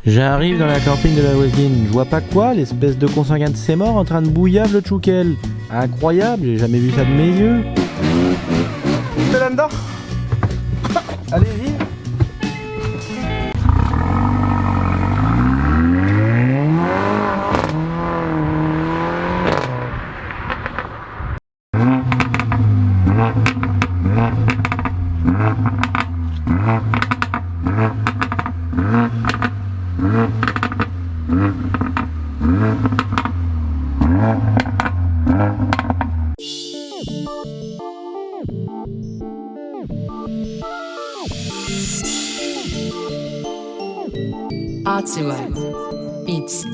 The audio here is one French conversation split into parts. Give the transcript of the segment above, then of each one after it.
J'arrive dans la camping de la voisine, je vois pas quoi, l'espèce de consanguin de ses morts en train de bouillave le tchoukel. Incroyable, j'ai jamais vu ça de mes yeux. C'est là-dedans. Allez-y. Atsuai Beats.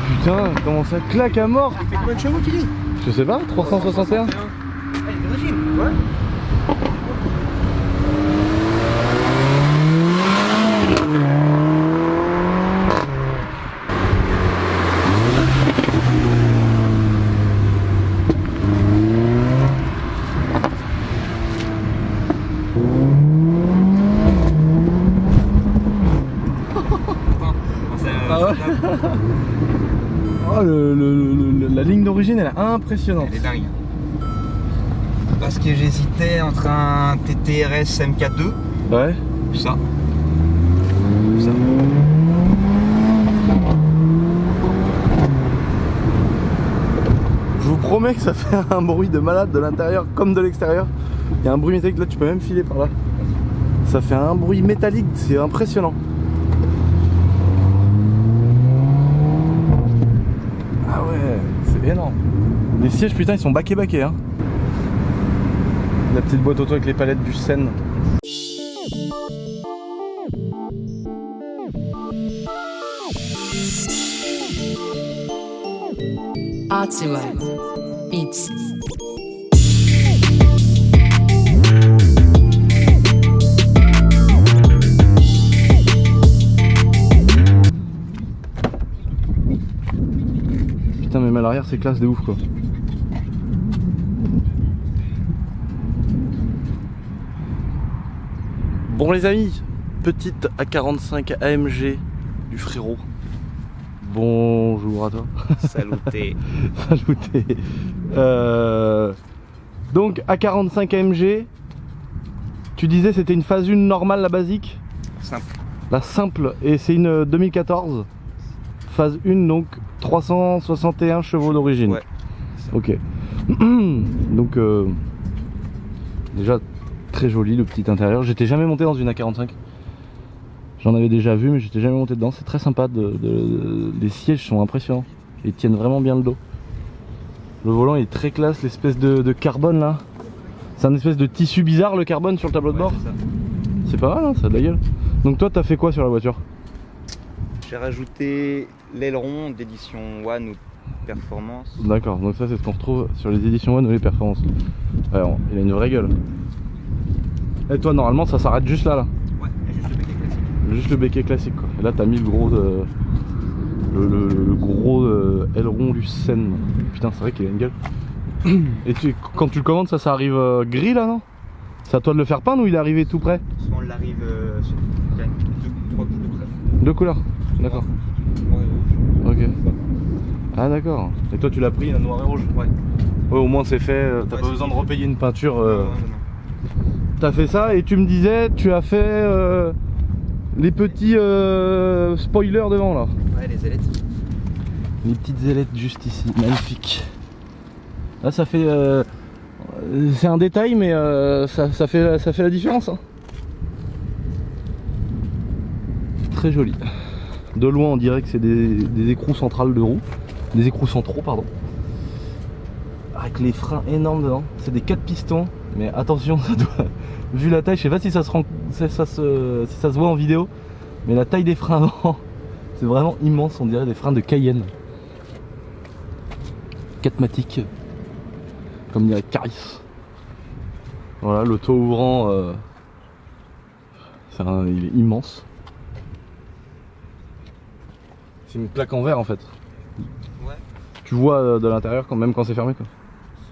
Putain, comment ça claque à mort. Il fait combien de chevaux tu dis? Je sais pas, 361. Ah, il est d'origine, ouais. Ah ouais. Oh, la ligne d'origine elle est impressionnante. Elle est dingue. Parce que j'hésitais entre un TTRS MK2 Ouais. ou ça. Ou ça. Je vous promets que ça fait un bruit de malade de l'intérieur comme de l'extérieur. Il y a un bruit métallique, là tu peux même filer par là. Ça fait un bruit métallique, c'est impressionnant. Ah ouais, c'est énorme. Les sièges putain ils sont baqués hein. La petite boîte auto avec les palettes du Seine. Atsuai Beats. Putain même à l'arrière c'est classe de ouf quoi. Bon les amis, petite A45 AMG du frérot. Bonjour à toi. Saluté. Saluté. Donc A45 AMG, tu disais c'était une phase 1 normale la basique? Simple. La simple, et c'est une 2014. Phase 1 donc 361 chevaux d'origine. Ouais. Ok. Donc déjà très joli le petit intérieur. J'étais jamais monté dans une A45. J'en avais déjà vu mais j'étais jamais monté dedans. C'est très sympa. Les sièges sont impressionnants. Ils tiennent vraiment bien le dos. Le volant est très classe. L'espèce de carbone là. C'est un espèce de tissu bizarre le carbone sur le tableau de bord. C'est pas mal hein, ça a de la gueule. Donc toi t'as fait quoi sur la voiture? J'ai rajouté l'aileron d'édition One ou Performance. D'accord, donc ça c'est ce qu'on retrouve sur les éditions One ou les performances. Alors, il a une vraie gueule. Et toi normalement ça s'arrête juste là. Ouais, juste le béquet classique. Juste le béquet classique quoi. Et là t'as mis le gros le gros aileron du Seine. Putain c'est vrai qu'il a une gueule. Et quand tu le commandes ça arrive gris là non? C'est à toi de le faire peindre ou il est arrivé tout près? Souvent on l'arrive sur trois coups de près. Deux couleurs. D'accord. Noir et rouge. Ok. Ah d'accord. Et toi tu l'as pris noir et rouge? Ouais. Ouais au moins c'est fait, t'as Ouais, pas c'est besoin de fait. repayer une peinture. Non. T'as fait ça et tu me disais tu as fait les petits spoilers devant là. Ouais, les ailettes. Les petites ailettes juste ici, magnifique. Là ça fait c'est un détail mais ça fait la différence hein. Très joli. De loin on dirait que c'est des écrous centrales de roue. Des écrous centraux pardon. Avec les freins énormes dedans. C'est des 4 pistons. Mais attention, ça doit... vu la taille, je sais pas si ça se voit en vidéo. Mais la taille des freins avant, c'est vraiment immense. On dirait des freins de Cayenne. 4matic. Comme dirait Caris. Voilà, le toit ouvrant, il est immense. C'est une plaque en verre en fait. Ouais. Tu vois de l'intérieur même quand c'est fermé quoi.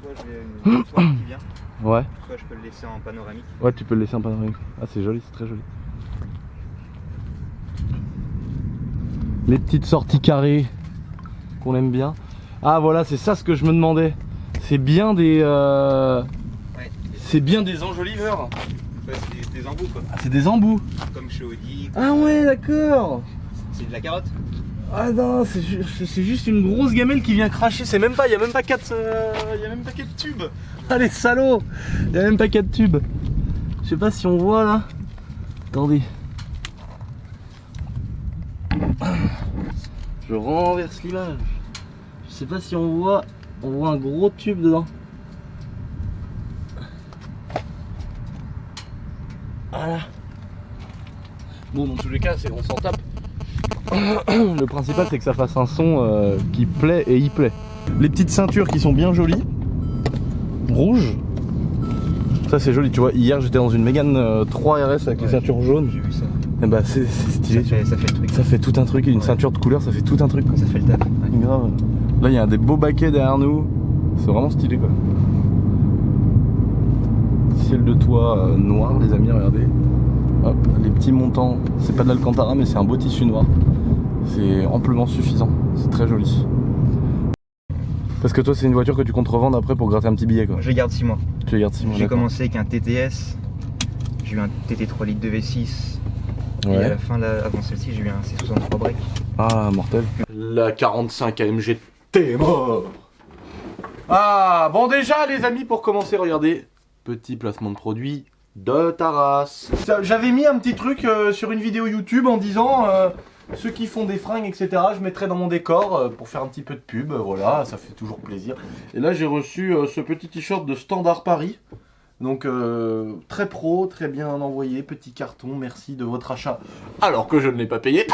Soit j'ai une toile qui vient, Ouais. soit je peux le laisser en panoramique. Ouais, tu peux le laisser en panoramique. Ah, c'est joli, c'est très joli. Les petites sorties carrées qu'on aime bien. Ah voilà, c'est ça ce que je me demandais. C'est bien des Ouais. c'est bien des enjoliveurs. Ouais, c'est des embouts quoi. Ah, c'est des embouts. Comme chez Audi. Ah ouais, d'accord. C'est de la carotte. Ah non, c'est juste une grosse gamelle qui vient cracher. C'est même pas, il y a même pas 4 tubes. Ah les salauds. Il y a même pas 4 tubes. Je sais pas si on voit là. Attendez. Je renverse l'image. Je sais pas si on voit un gros tube dedans. Voilà. Bon, dans tous les cas, on s'en tape. Le principal, c'est que ça fasse un son qui plaît et il plaît. Les petites ceintures qui sont bien jolies. Rouges. Ça, c'est joli, tu vois. Hier, j'étais dans une Mégane 3 RS avec les ceintures jaunes. J'ai vu ça. Et bah, c'est stylé. Ça fait le truc. Ça fait tout un truc. Et une ceinture de couleur, ça fait tout un truc. Ça fait le taf. Ouais. Grave. Là, il y a des beaux baquets derrière nous. C'est vraiment stylé, quoi. Ciel de toit noir, les amis, regardez. Hop, les petits montants. C'est pas de l'Alcantara, mais c'est un beau tissu noir. C'est amplement suffisant. C'est très joli. Parce que toi, c'est une voiture que tu comptes revendre après pour gratter un petit billet, quoi. Je les garde 6 mois. Tu les gardes 6 mois. J'ai commencé avec un TTS. J'ai eu un TT 3 litres de V6. Et à la fin, là, avant celle-ci, j'ai eu un C63 break. Ah, mortel. La 45 AMG, t'es mort. Ah, bon déjà les amis, pour commencer, regardez. Petit placement de produit de Taras. J'avais mis un petit truc sur une vidéo YouTube en disant ceux qui font des fringues, etc. Je mettrai dans mon décor pour faire un petit peu de pub. Voilà, ça fait toujours plaisir. Et là, j'ai reçu ce petit t-shirt de Standard Paris. Donc très pro, très bien envoyé, petit carton, merci de votre achat. Alors que je ne l'ai pas payé.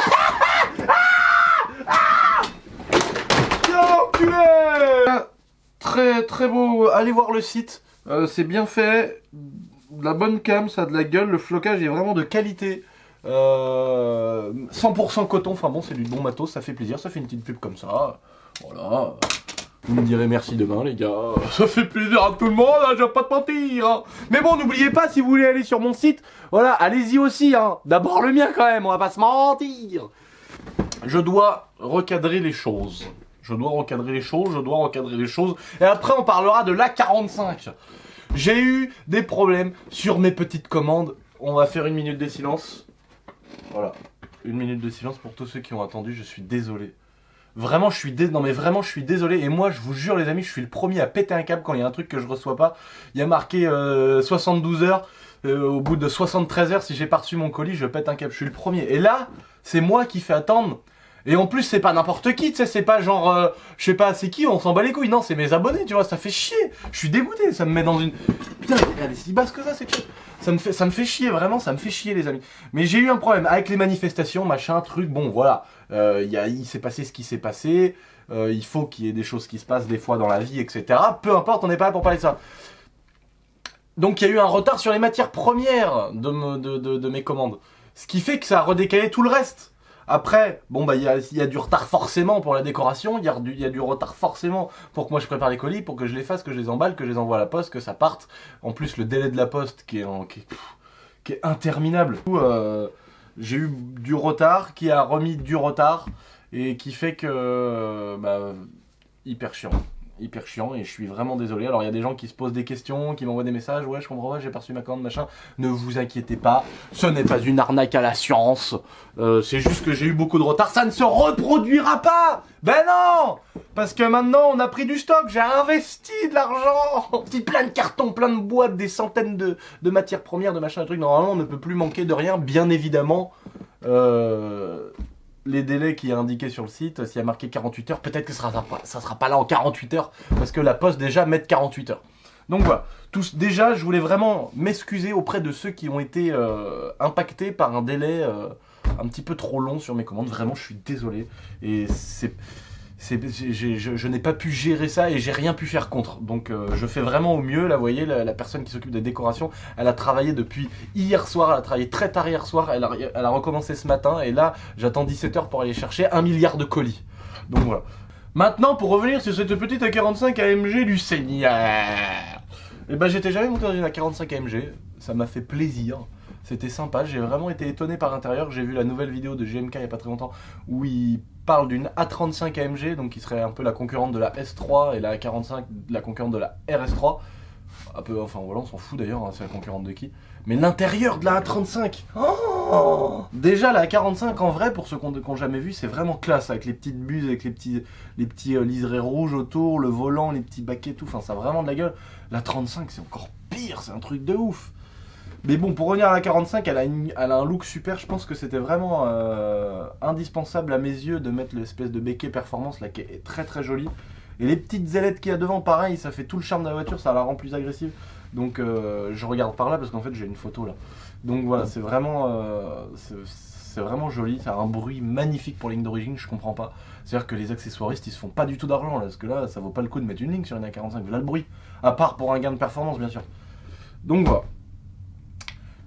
Très très beau, allez voir le site, c'est bien fait, de la bonne cam, ça a de la gueule, le flocage est vraiment de qualité. 100% coton, enfin bon c'est du bon matos, ça fait plaisir, ça fait une petite pub comme ça, voilà. Vous me direz merci demain les gars, ça fait plaisir à tout le monde, hein, je vais pas te mentir hein. Mais bon n'oubliez pas, si vous voulez aller sur mon site, voilà, allez-y aussi hein. D'abord le mien quand même, on va pas se mentir. Je dois recadrer les choses. Je dois recadrer les choses. Et après on parlera de l'A45. J'ai eu des problèmes sur mes petites commandes. On va faire une minute de silence. Voilà, une minute de silence pour tous ceux qui ont attendu, je suis désolé. Vraiment, je suis désolé. Et moi, je vous jure, les amis, je suis le premier à péter un câble quand il y a un truc que je reçois pas. Il y a marqué 72 heures. Au bout de 73 heures, si j'ai pas reçu mon colis, je pète un câble. Je suis le premier. Et là, c'est moi qui fais attendre. Et en plus, c'est pas n'importe qui, tu sais, c'est pas genre, je sais pas, c'est qui, on s'en bat les couilles. Non, c'est mes abonnés, tu vois, ça fait chier. Je suis dégoûté, ça me met dans une... Putain, elle est si basse que ça, cette chose. Ça me fait chier, vraiment, ça me fait chier, les amis. Mais j'ai eu un problème avec les manifestations, machin, truc, bon, voilà. Il s'est passé ce qui s'est passé. Il faut qu'il y ait des choses qui se passent des fois dans la vie, etc. Peu importe, on n'est pas là pour parler de ça. Donc, il y a eu un retard sur les matières premières de mes commandes. Ce qui fait que ça a redécalé tout le reste. Après, bon bah il y a du retard forcément pour la décoration, il y a du retard forcément pour que moi je prépare les colis, pour que je les fasse, que je les emballe, que je les envoie à la poste, que ça parte. En plus le délai de la poste qui est interminable. J'ai eu du retard, qui a remis du retard, et qui fait que hyper chiant et je suis vraiment désolé. Alors il y a des gens qui se posent des questions, qui m'envoient des messages, ouais je comprends pas, j'ai pas reçu ma commande machin. Ne vous inquiétez pas, ce n'est pas une arnaque à la science, c'est juste que j'ai eu beaucoup de retard, ça ne se reproduira pas. Ben non, parce que maintenant on a pris du stock, j'ai investi de l'argent, plein de cartons, plein de boîtes, des centaines de matières premières, de machin, de trucs. Normalement on ne peut plus manquer de rien, bien évidemment. les délais qui est indiqué sur le site, s'il y a marqué 48 heures, peut-être que ça sera pas là en 48 heures, parce que la Poste déjà met 48 heures. Donc voilà, déjà je voulais vraiment m'excuser auprès de ceux qui ont été impactés par un délai un petit peu trop long sur mes commandes. Vraiment, je suis désolé. Et je n'ai pas pu gérer ça et j'ai rien pu faire contre. Donc je fais vraiment au mieux. Là, vous voyez, la personne qui s'occupe des décorations, elle a travaillé depuis hier soir, elle a travaillé très tard hier soir, elle a recommencé ce matin et là, j'attends 17h pour aller chercher 1 milliard de colis. Donc voilà. Maintenant, pour revenir sur cette petite A45 AMG du Seigneur. Et ben, j'étais jamais monté dans une A45 AMG. Ça m'a fait plaisir. C'était sympa. J'ai vraiment été étonné par l'intérieur. J'ai vu la nouvelle vidéo de GMK il y a pas très longtemps où il parle d'une A35 AMG, donc qui serait un peu la concurrente de la S3 et la A45 la concurrente de la RS3. Un peu, enfin voilà, on s'en fout d'ailleurs, hein, c'est la concurrente de qui. Mais l'intérieur de la A35, déjà la A45 en vrai, pour ceux qui n'ont jamais vu, c'est vraiment classe, avec les petites buses, avec les petits liserés rouges autour, le volant, les petits baquets, tout, enfin ça a vraiment de la gueule. La 35 c'est encore pire, c'est un truc de ouf. Mais bon, pour revenir à la 45, elle a un look super, je pense que c'était vraiment indispensable à mes yeux de mettre l'espèce de béquet performance là qui est très très jolie. Et les petites ailettes qu'il y a devant, pareil, ça fait tout le charme de la voiture, ça la rend plus agressive. Donc je regarde par là parce qu'en fait j'ai une photo là. Donc voilà, c'est vraiment joli, ça a un bruit magnifique pour ligne d'origine, je comprends pas. C'est-à-dire que les accessoiristes ils se font pas du tout d'argent là, parce que là ça vaut pas le coup de mettre une ligne sur une A45, voilà le bruit. À part pour un gain de performance bien sûr. Donc voilà.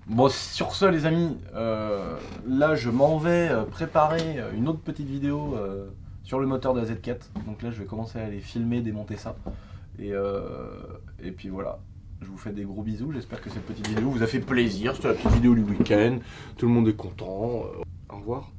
Bon, sur ce les amis, là je m'en vais préparer une autre petite vidéo sur le moteur de la Z4. Donc là je vais commencer à aller filmer, démonter ça. Et puis voilà, je vous fais des gros bisous, j'espère que cette petite vidéo vous a fait plaisir. C'était la petite vidéo du week-end, tout le monde est content. Au revoir.